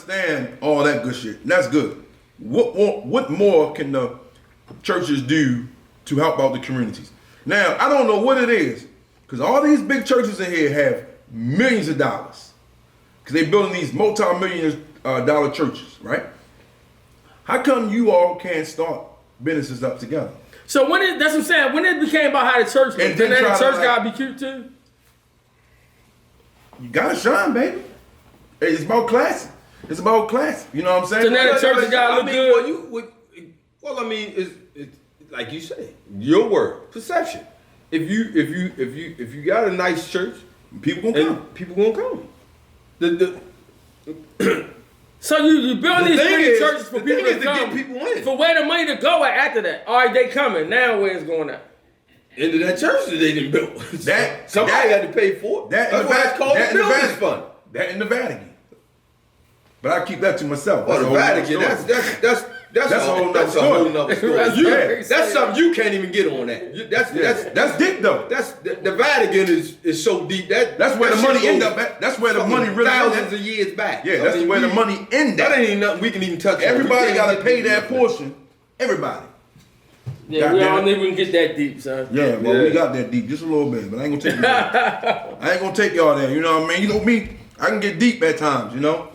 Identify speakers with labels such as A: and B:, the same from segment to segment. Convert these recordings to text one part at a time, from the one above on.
A: understand all that good shit. That's good. What more can the churches do to help out the communities? Now, I don't know what it is, because all these big churches in here have millions of dollars, because they're building these multi-million dollar churches, right? How come you all can't start businesses up together?
B: So that's what I'm saying. When it became about how the church, then the church gotta be cute too.
A: You gotta shine, baby. It's about class. It's about class. You know what I'm saying?
B: So now the church gotta look good.
C: Well, I mean, it's like you say, your word, perception. If you got a nice church,
A: people gonna come.
C: People gonna come.
B: So you build these big churches for people to
C: get
B: come,
C: people in.
B: for where the money to go at after that. All right, they coming. Now where it's going at?
C: Into that church that they didn't build. Somebody had to pay for it. That's why it's called the building fund.
A: That in the Vatican. But I keep that to myself.
C: Well, the Vatican, that's a whole nother story. That's something you can't even get on that.
A: That's deep though.
C: That's the Vatican is so deep
A: that's where the money end up at. That's where the money really
C: thousands of years back.
A: Yeah, that's where the money end up.
C: That ain't even nothing we can even touch.
A: Everybody gotta pay that portion. Everybody.
B: Yeah, we don't even get that deep, son.
A: Yeah, well, we got that deep just a little bit, but I ain't gonna take you there. I ain't gonna take y'all there. You know what I mean? You know me, I can get deep at times, you know.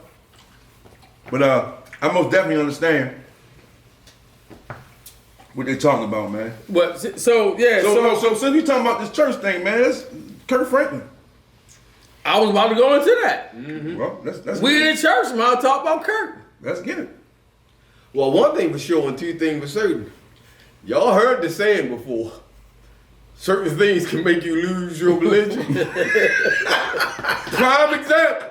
A: But I most definitely understand what they're talking about, man.
B: But so
A: since we talking about this church thing, man, that's Kurt Franklin.
B: I was about to go into that.
A: Mm-hmm. Well, let's
B: we in church, man. I'll talk about Kurt.
A: Let's get it.
C: Well, one thing for sure and two things for certain. Y'all heard the saying before. Certain things can make you lose your religion. Prime example.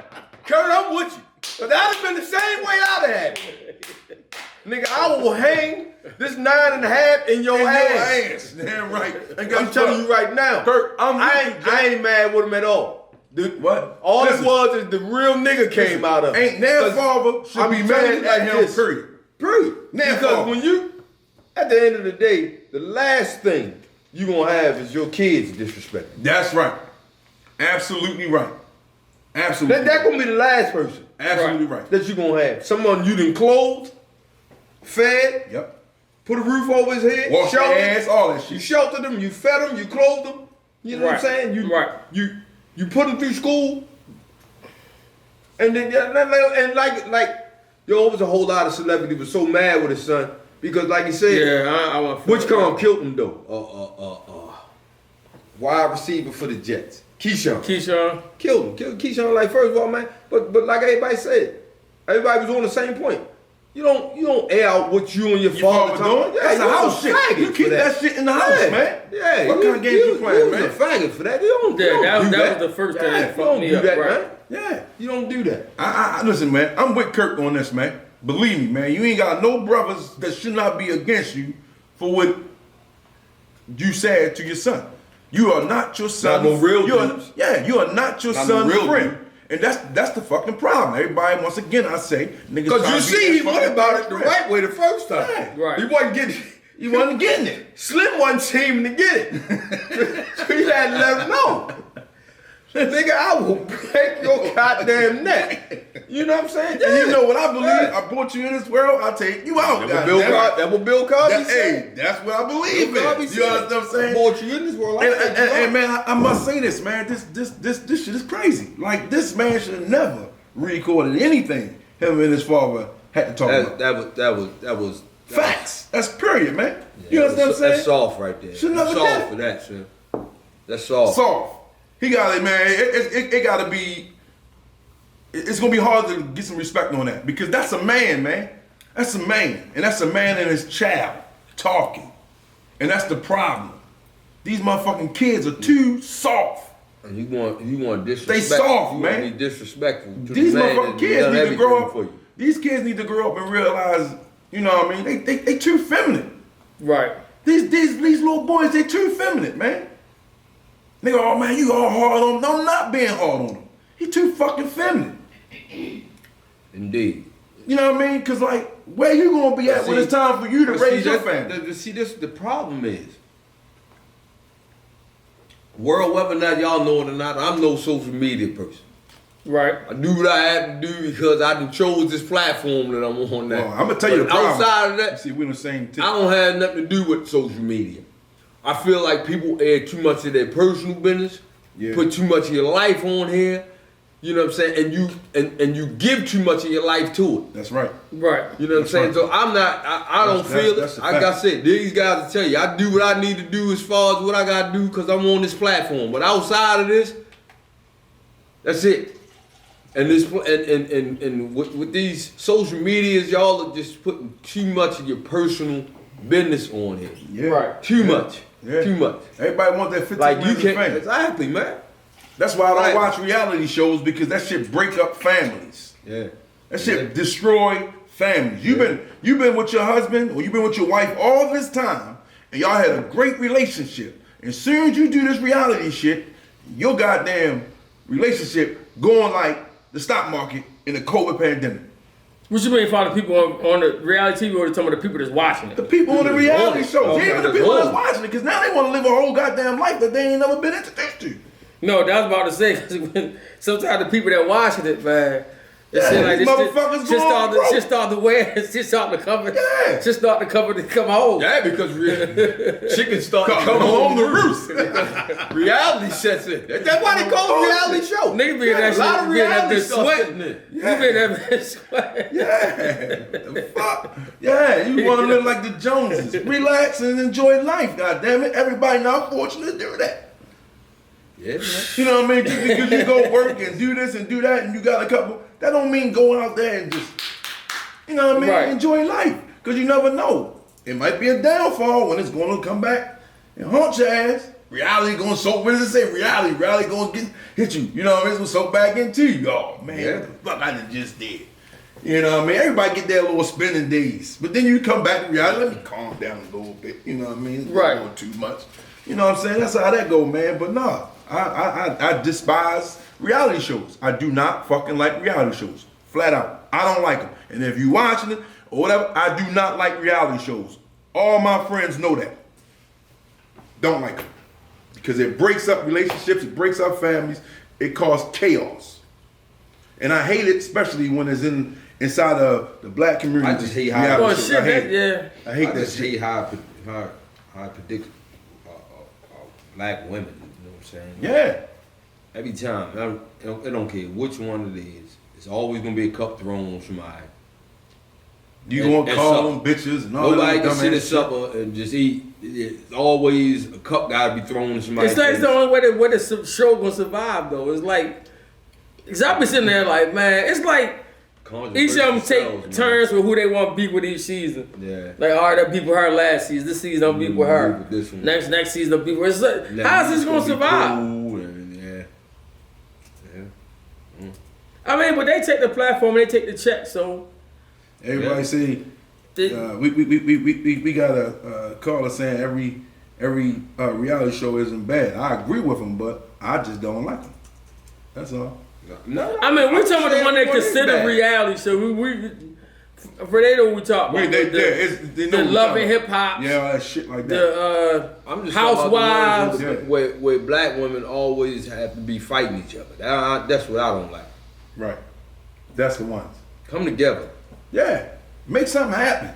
C: Kurt, I'm with you. But that'd have been the same way I'd have had it. Nigga, I will hang this 9.5 in your ass.
A: Damn right.
C: I'm telling you right now.
A: Kurt,
C: I ain't mad with him at all.
A: What?
C: All it was is the real nigga came out of it.
A: Ain't their father should be mad at him, period.
C: Because when you, at the end of the day, the last thing you gonna have is your kids disrespecting.
A: That's right. Absolutely right. Absolutely.
C: That gonna be the last person.
A: Absolutely right.
C: That you gonna have. Someone you done clothed, fed,
A: yep,
C: put a roof over his head,
A: wash their ass, all that shit.
C: You sheltered them, you fed them, you clothed them. You know what I'm saying? You put them through school, and then and like yo, it was a whole lot of celebrity was so mad with his son because, like he said, which come killed him though. Wide receiver for the Jets, Keyshawn killed him. Keyshawn, like, first of all, man, but like everybody said, everybody was on the same point. You don't air out what you and your father doing.
A: Yeah, that's a house shit. You keep that shit in the house, man.
C: Yeah.
A: What kind of games you playing, man?
C: You was a faggot for that. You don't do
B: that.
C: That
B: was the first thing that fucked me up,
C: man. Yeah, you don't do that.
A: I listen, man. I'm with Kirk on this, man. Believe me, man. You ain't got no brothers that should not be against you for what you said to your son. You are not your son.
C: Not no real dudes.
A: Yeah, you are not your son's friend. And that's the fucking problem. Everybody, once again, I say, niggas.
C: Because you see, he went about it the right way the first time.
A: Yeah.
B: Right.
A: He wasn't getting it.
C: Slim wasn't seeming to get it. So he had to let him know. Nigga, I will break your goddamn neck. You know what I'm saying?
A: And you know what I believe? I brought you in this world, I'll take you out.
C: That what Bill Cosby said.
A: Hey, that's what I believe in. You understand what I'm saying?
C: I brought you in this world.
A: And man, I must say this, man. This shit is crazy. Like, this man should have never recorded anything him and his father had to talk about.
C: That was
A: facts. That's period, man. You understand what I'm saying?
C: That's soft right there.
A: Should never
C: soft for that, sir. That's soft.
A: Soft. He got it, man. It got to be. It's gonna be hard to get some respect on that because that's a man, man. That's a man, and that's a man and his child talking, and that's the problem. These motherfucking kids are too soft.
C: And you want disrespect.
A: They soft,
C: you
A: man.
C: Want to be disrespectful. To
A: These
C: the man
A: motherfucking kids need to grow up.
C: For you.
A: These kids need to grow up and realize, you know what I mean? They too feminine.
B: Right.
A: These little boys, they too feminine, man. Nigga, oh man, you all hard on him. No, I'm not being hard on him. He too fucking feminine.
C: Indeed.
A: You know what I mean? Cause like, where you gonna be at when it's time for you to raise your family?
C: The problem is, world, whether or not y'all know it or not, I'm no social media person.
B: Right.
C: I do what I have to do because I done chose this platform that I'm on now.
A: Well, I'm gonna tell you the problem.
C: Outside of that,
A: see, we're the same tip.
C: I don't have nothing to do with social media. I feel like people add too much of their personal business, put too much of your life on here. You know what I'm saying? And you give too much of your life to it.
A: That's right.
B: Right.
C: You know what I'm saying? So I'm not. I don't feel it. Like I said, these guys will tell you, I do what I need to do as far as what I gotta do because I'm on this platform. But outside of this, that's it. And this and with these social medias, y'all are just putting too much of your personal business on here.
A: Yeah.
B: Right.
C: Too much.
A: Yeah.
C: Too much.
A: Everybody wants that 15
C: Like you
A: minutes of
C: can't.
A: fame.
C: Exactly, man.
A: That's why I don't
C: Right.
A: watch reality shows because that shit break up families.
C: Yeah.
A: That shit destroy families. You've been with your husband or you've been with your wife all this time, and y'all had a great relationship. And soon as you do this reality shit, your goddamn relationship going like the stock market in the COVID pandemic.
B: What you mean for the people on the reality TV or some of the people that's watching it?
A: The people on the reality shows,
B: Okay.
A: even the people that's watching it, because now they want to live a whole goddamn life that they ain't never been introduced to.
B: No, that's about to say because sometimes the people that watching it, man, it seem
A: these motherfuckers
B: just start to wear, just start to cover, just start to cover to come home.
C: Yeah, because chickens start to come home the roost. Reality sets in. That's why they call it reality show.
B: Nigga be in that
C: a lot of
B: shit, be in that
C: reality
B: bitch
C: stuff
B: sweating.
C: sitting there.
B: You be in that bitch sweating.
A: Yeah, the fuck. Yeah, you want to live like the Joneses. Relax and enjoy life, goddammit. Everybody not fortunate to do that.
C: Yeah, man.
A: You know what I mean? Just because you go work and do this and do that and you got a couple, that don't mean go out there and just, you know what I mean?
B: Right.
A: Enjoy life. Because you never know. It might be a downfall when it's going to come back and haunt your ass. Reality going to soak, what does it say? Reality going to hit you. You know what I mean? It's going to soak back into you. Oh, man, what the fuck I done just did. You know what I mean? Everybody get their little spending days. But then you come back to reality, let me calm down a little bit. You know what I mean? It's
B: right.
A: Not going too much. You know what I'm saying? That's how that go, man. But nah. I despise reality shows. I do not fucking like reality shows. Flat out. I don't like them. And if you watching it or whatever, I do not like reality shows. All my friends know that. Don't like them. Because it breaks up relationships, it breaks up families, it causes chaos. And I hate it, especially when it's inside of the black community.
C: I just hate how
B: I hate
A: that
C: just
A: shit.
C: hate how I predict black women. You know what I'm saying?
A: Yeah.
C: Every time, I don't care which one it is. It's always gonna be a cup thrown on somebody.
A: You gonna call them bitches and all
C: nobody
A: that.
C: Nobody can sit at supper and just eat. It's always a cup gotta be thrown on somebody.
B: It's like it's the only way that the show gonna survive though. It's like, cause I be sitting there like, man, it's like each of them take turns with who they want to be with each season.
C: Yeah.
B: Like, all right, I'll be with her last season. This season I'll be with her.
C: This one.
B: Next season I'll be with her. It's like, how is this gonna survive?
C: Cool and,
B: I mean, but they take the platform and they take the check, so.
A: Everybody say we got a caller saying every reality show isn't bad. I agree with them, but I just don't like them. That's all.
C: No,
B: I mean, we're talking about the one they consider reality, so we for they know what we talk about. The Love and Hip Hop.
A: Yeah, all that shit like that.
C: I'm just
B: Housewives.
C: Where black women always have to be fighting each other. That's what I don't like.
A: Right. That's the ones.
C: Come together.
A: Yeah. Make something happen.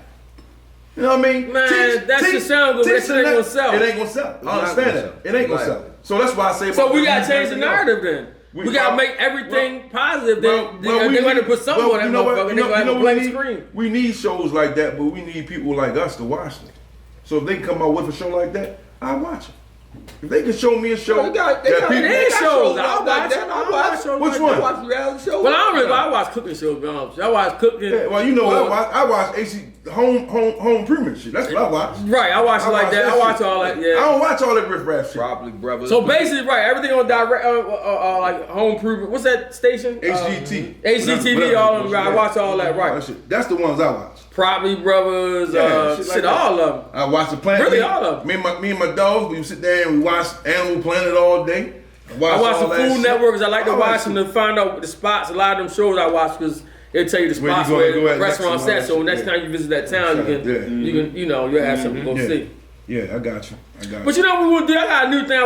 A: You know what I mean?
B: Man, that should sound good, but that shit ain't gonna sell.
A: It ain't gonna sell. I understand that. It ain't gonna sell. So that's why I say.
B: So we gotta change the narrative then. We gotta make everything positive. Then they're gonna put something on that motherfucker. They're gonna have a blank screen.
A: We need shows like that, but we need people like us to watch them. So if they come out with a show like that, I watch it. If they can show me a show,
C: they got shows. I watch shows.
A: Which one?
C: I watch reality shows.
B: Well, I don't really. I watch cooking shows. I watch cooking.
A: Yeah, well, you know, I watch AC home improvement shit. That's what I watch.
B: Right, I watch it like that. I watch all that. Yeah.
A: I don't watch all that riff-raff shit.
C: Probably brothers.
B: So basically, right, everything on direct, like home improvement. What's that station?
A: HGT.
B: HGTV. All of them. Right, I watch all that. Right.
A: That's the ones I watch.
B: Probably Brothers. Shit, all of them.
A: I watch the Planet.
B: Really, all of them.
A: Me and my dogs, we sit there and we watch Animal Planet all day.
B: I watch the Food Network because I like to watch them to find out the spots. A lot of them shows I watch because it'll tell you the spots where restaurants at. So next time you visit that town, you can you'll have something to go see.
A: Yeah, I got you.
B: But you know what we will do? I got a new thing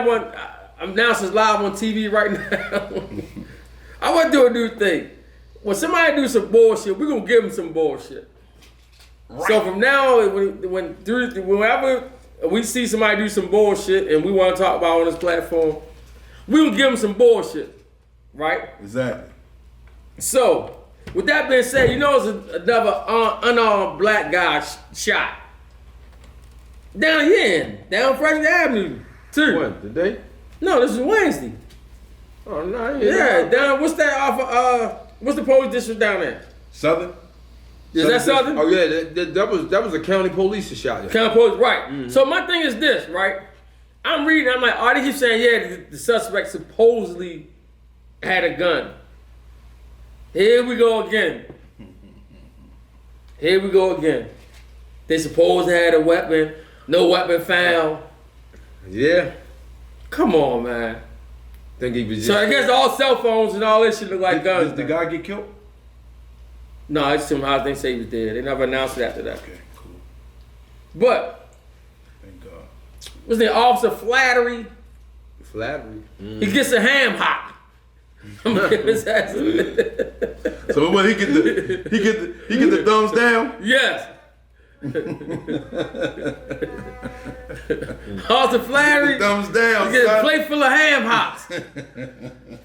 B: I'm announcing live on TV right now. I want to do a new thing. When somebody do some bullshit, we're going to give them some bullshit. Right. So from now on, whenever we see somebody do some bullshit and we want to talk about on this platform, we're going to give them some bullshit. Right?
A: Exactly.
B: So, with that being said, you know there's another unarmed black guy shot. Down here, down Franklin Avenue, too.
C: When? Today?
B: No, this is Wednesday.
C: Oh, no.
B: Yeah, down, what's that off of, what's the police district down there?
A: Southern?
B: Is that Southern?
C: Oh, yeah, that was a county police shot. Yeah.
B: County police, right. Mm-hmm. So my thing is this, right? I'm reading, I'm like, oh, they keep saying, yeah, the suspect supposedly had a gun. Here we go again. Here we go again. They supposed to had a weapon. No weapon found.
C: Yeah.
B: Come on, man.
C: Think he was just...
B: So I guess all cell phones and all this shit look like guns.
A: Did the guy get killed?
B: No, it's too much. They say he was dead. They never announced it after that.
A: Okay, cool.
B: But
A: thank God.
B: Was the Officer Flattery?
C: Flattery.
B: He gets a ham hock. I'm gonna give his ass
A: So when he get the thumbs down?
B: Yes. Officer Flattery.
A: Thumbs down.
B: He gets a plate full of ham hocks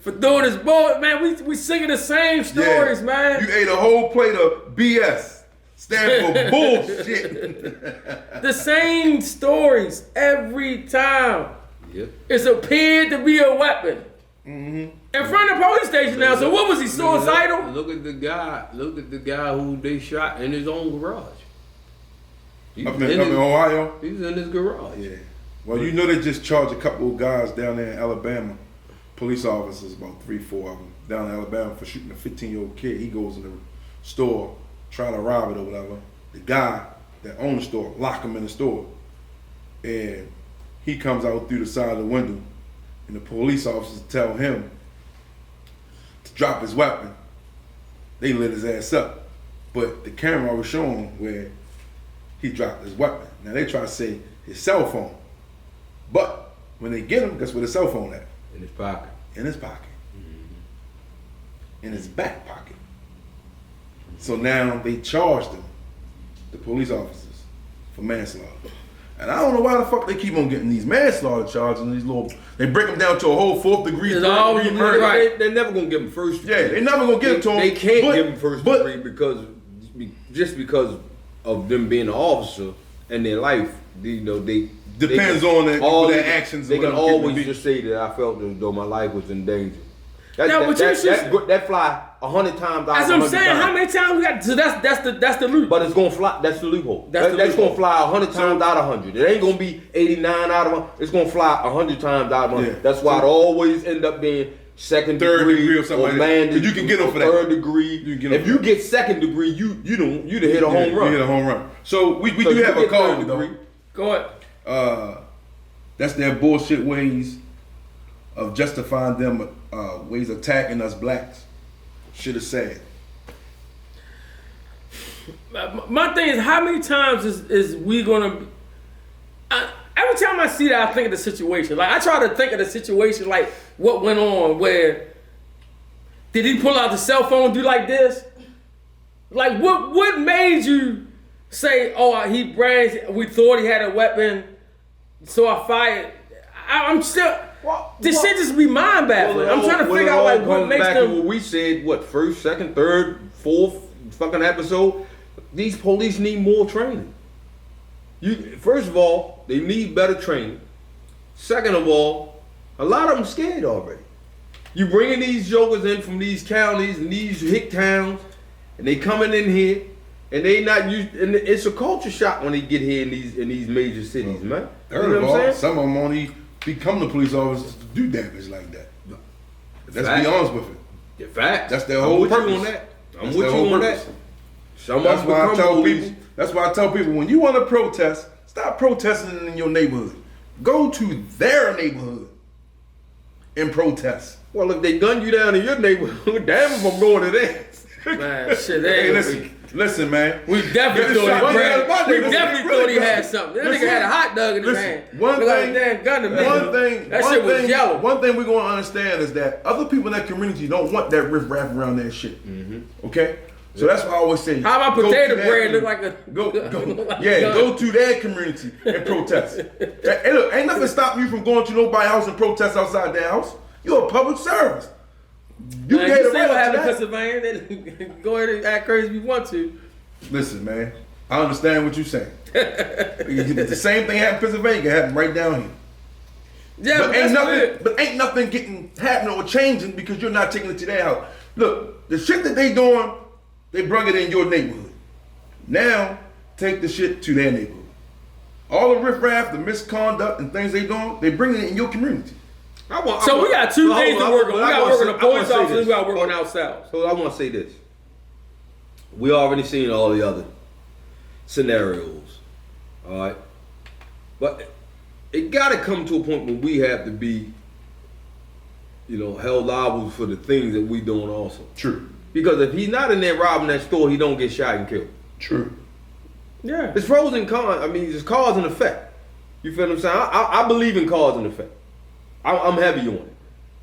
B: for doing his boy. Man, we singing the same stories, man.
A: You ate a whole plate of BS. Stand for bullshit.
B: The same stories every time.
C: Yep.
B: It's appeared to be a weapon.
A: Mm-hmm.
B: In front of the police station now. So what was he, suicidal?
C: Look at the guy who they shot in his own garage.
A: Up in Ohio?
C: He was in his garage.
A: Yeah. Well, you know they just charged a couple of guys down there in Alabama, police officers, about 3-4 of them, down in Alabama for shooting a 15-year-old kid. He goes in the store trying to rob it or whatever. The guy that owned the store locked him in the store. And he comes out through the side of the window, and the police officers tell him to drop his weapon. They lit his ass up. But the camera was showing where he dropped his weapon. Now they try to say his cell phone. But when they get him, guess where the cell phone at?
C: In his pocket.
A: In his pocket. Mm-hmm. In his back pocket. So now they charged him, the police officers, for manslaughter. And I don't know why the fuck they keep on getting these manslaughter charges and these little, they break them down to a whole 4th degree murder.
C: Right. They're never gonna give them first degree.
A: Yeah, they're never gonna give it to them.
C: They can't give them first degree because of them being an officer and their life. You know, they
A: depends on their actions.
C: They can always just say that I felt as though my life was in danger. That fly 100 times out.
B: That's what I'm saying. How many times we got? So that's the loop.
C: But it's gonna fly. That's the loophole. That's gonna fly 100 times out of 100. It ain't gonna be 89 out of 100. It's gonna fly 100 times out of 100. Yeah. That's why it always end up being second
A: third
C: degree
A: or something like that. You can get them for that.
C: Third degree. If you get second degree, you hit a home run.
A: You hit a home run. So we do have a call though.
B: Go ahead.
A: That's their bullshit ways of justifying them ways of attacking us blacks. Shit is sad.
B: My thing is, how many times is we gonna be, every time I see that, I think of the situation. Like, I try to think of the situation, like what went on, where did he pull out the cell phone and do like this? Like, what made you say, oh, we thought he had a weapon, so I fired? I'm still... This shit just be mind baffling. I'm trying to figure out like what makes them.
C: What we said, first, second, third, fourth fucking episode. These police need more training. First of all, they need better training. Second of all, a lot of them scared already. You bringing these jokers in from these counties and these hick towns, and they coming in here, and they not used. And it's a culture shock when they get here in these major cities, man.
A: Third of all, some of them only become the police officers to do damage like that. Let's be honest with it.
C: The fact.
A: That's their whole purpose.
C: I'm with you on that.
A: That's why I tell people, when you want to protest, stop protesting in your neighborhood. Go to their neighborhood and protest.
C: Well, if they gun you down in your neighborhood, damn if I'm going to theirs.
B: Man, shit,
A: hey, listen. Listen, man.
B: We definitely thought he had something. That nigga had a hot dog in his hand.
A: One thing,
B: like a damn gun to me. That shit was yellow.
A: One thing we're gonna understand is that other people in that community don't want that riff-raff around that shit. Okay? So that's why I always say,
B: how about potato bread look like a
A: go to that community and protest. Hey, look, ain't nothing stopping you from going to nobody's house and protest outside their house. You're a public service. You
B: man,
A: gave
B: you
A: the
B: see
A: right
B: what happened
A: to
B: in
A: that.
B: Pennsylvania? They go ahead and act crazy if you want to.
A: Listen, man, I understand what you're saying. The same thing happened in Pennsylvania can happen right down here.
B: Yeah,
A: but ain't nothing happening or changing because you're not taking it to their house. Look, the shit that they doing, they brought it in your neighborhood. Now, take the shit to their neighborhood. All the riffraff, the misconduct, and things they doing, they bring it in your community.
B: We got two things to work on. We got to work on the police officers. We got to work on ourselves.
C: So I want to say this: we already seen all the other scenarios, all right. But it got to come to a point where we have to be, held liable for the things that we doing also.
A: True.
C: Because if he's not in there robbing that store, he don't get shot and killed.
A: True.
C: Yeah. It's pros and cons. I mean, it's cause and effect. You feel what I'm saying? I believe in cause and effect. I'm heavy on it.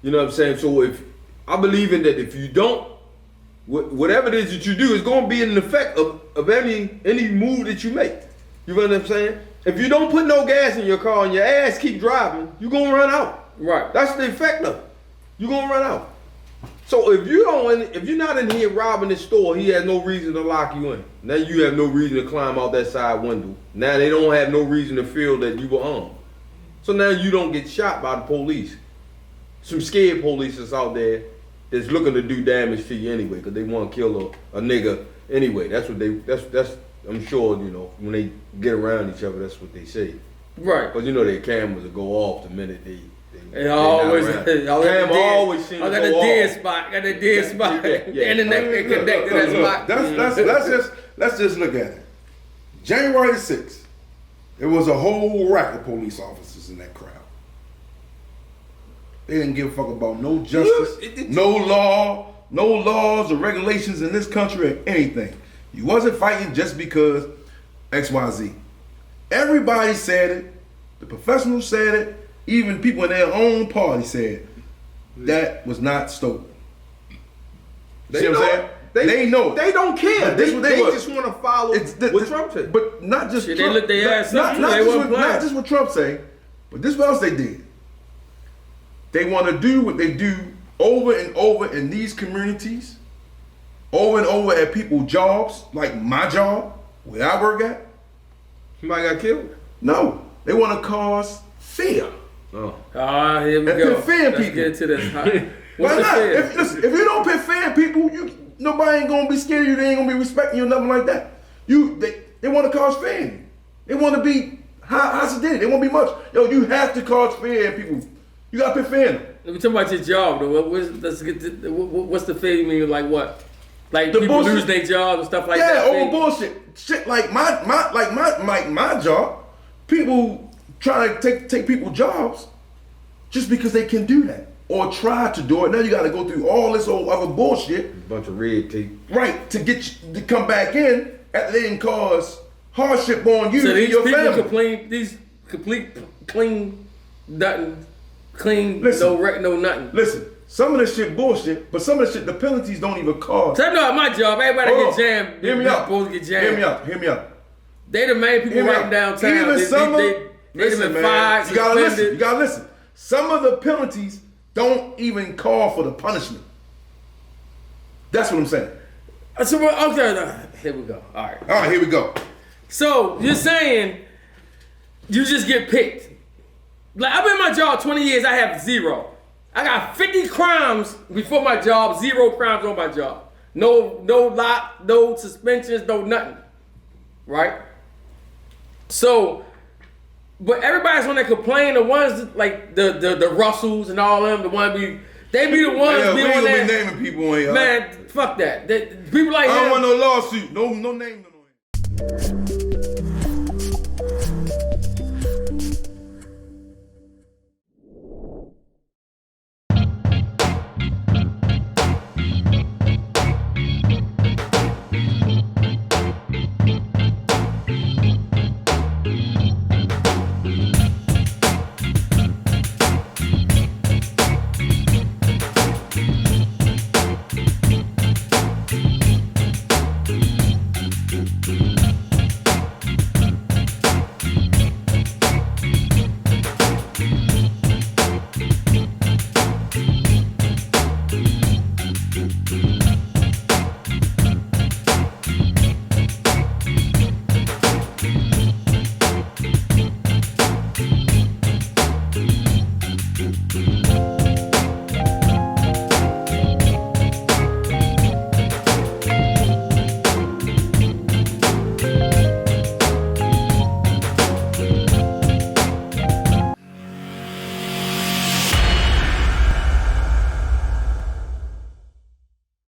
C: You know what I'm saying? So if I believe in that, if you don't, whatever it is that you do, it's going to be an effect of any move that you make. You know what I'm saying? If you don't put no gas in your car and your ass keep driving, you're going to run out.
B: Right.
C: That's the effect of it. You're going to run out. So if you're not in here robbing the store, he has no reason to lock you in. Now you have no reason to climb out that side window. Now they don't have no reason to feel that you were armed. So now you don't get shot by the police. Some scared police that's out there that's looking to do damage to you anyway, because they want to kill a nigga anyway. That's I'm sure, when they get around each other, that's what they say.
B: Right.
C: Because their cameras will go off the minute they
B: always
C: seem to go off.
B: Got the dead spot.
C: Yeah.
B: Internet connected to that spot.
A: Let's just look at it. January the 6th, there was a whole rack of police officers in that crowd. They didn't give a fuck about no justice, no laws or regulations in this country or anything. You wasn't fighting just because XYZ. Everybody said it. The professionals said it. Even people in their own party said that was not stolen. See what I'm saying? They know it.
C: They don't care. They
A: just
C: just want to follow what Trump said.
A: But not just
B: Shit,
A: Trump.
B: they looked their ass up.
A: Not just what Trump say, but this is what else they did. They want to do what they do over and over in these communities, over and over at people's jobs, like my job, where I work at.
C: Somebody got killed?
A: No. They want to cause fear.
C: Oh.
B: Here we
A: And
B: go.
A: put fear in
B: Let's
A: people.
B: get into this.
A: Why not? If you don't put fear in people, nobody ain't gonna be scared of you. They ain't gonna be respecting you or nothing like that. They want to cause fear. They want to be high sedated. They won't be much. You have to cause fear in people. You gotta put fear in them.
B: Let me talk about your job though. What's the fear you mean? Like what? Like
A: The
B: people
A: bullshit.
B: lose their jobs and stuff like that.
A: Yeah, over bullshit. Shit like my job. People trying to take people's jobs just because they can do that or try to do it. Now you got to go through all this old other bullshit.
C: A bunch of red tape.
A: Right, to get you to come back in after they didn't cause hardship on you
B: So
A: and
B: these
A: your
B: people
A: family.
B: these complete clean, nothing, clean,
A: Listen.
B: no nothing.
A: Listen, some of this shit bullshit, but some of the shit, the penalties don't even cause.
B: So I know at my job, everybody
A: Hold
B: get
A: on.
B: jammed.
A: Hear me out.
B: Supposed to get jammed.
A: Hear me out.
B: They the main people
A: Hear me
B: right
A: out.
B: downtown.
A: Even
B: They
A: listen,
B: been
A: man,
B: fired,
A: you gotta listen.
B: suspended.
A: You gotta listen. Some of the penalties don't even call for the punishment. That's what I'm saying.
B: So okay, here we go. All right,
A: here we go.
B: So you're saying you just get picked? Like I've been in my job 20 years. I have 0. I got 50 crimes before my job. 0 crimes on my job. No lock, no suspensions, no nothing. Right? So, but everybody's when they complain, the ones like the Russells and all them, the ones they be the ones
A: Yeah, we ain't
B: doing
A: gonna
B: that.
A: be naming people on here.
B: Man, fuck that. People like
A: I don't
B: him.
A: want no lawsuit. No name.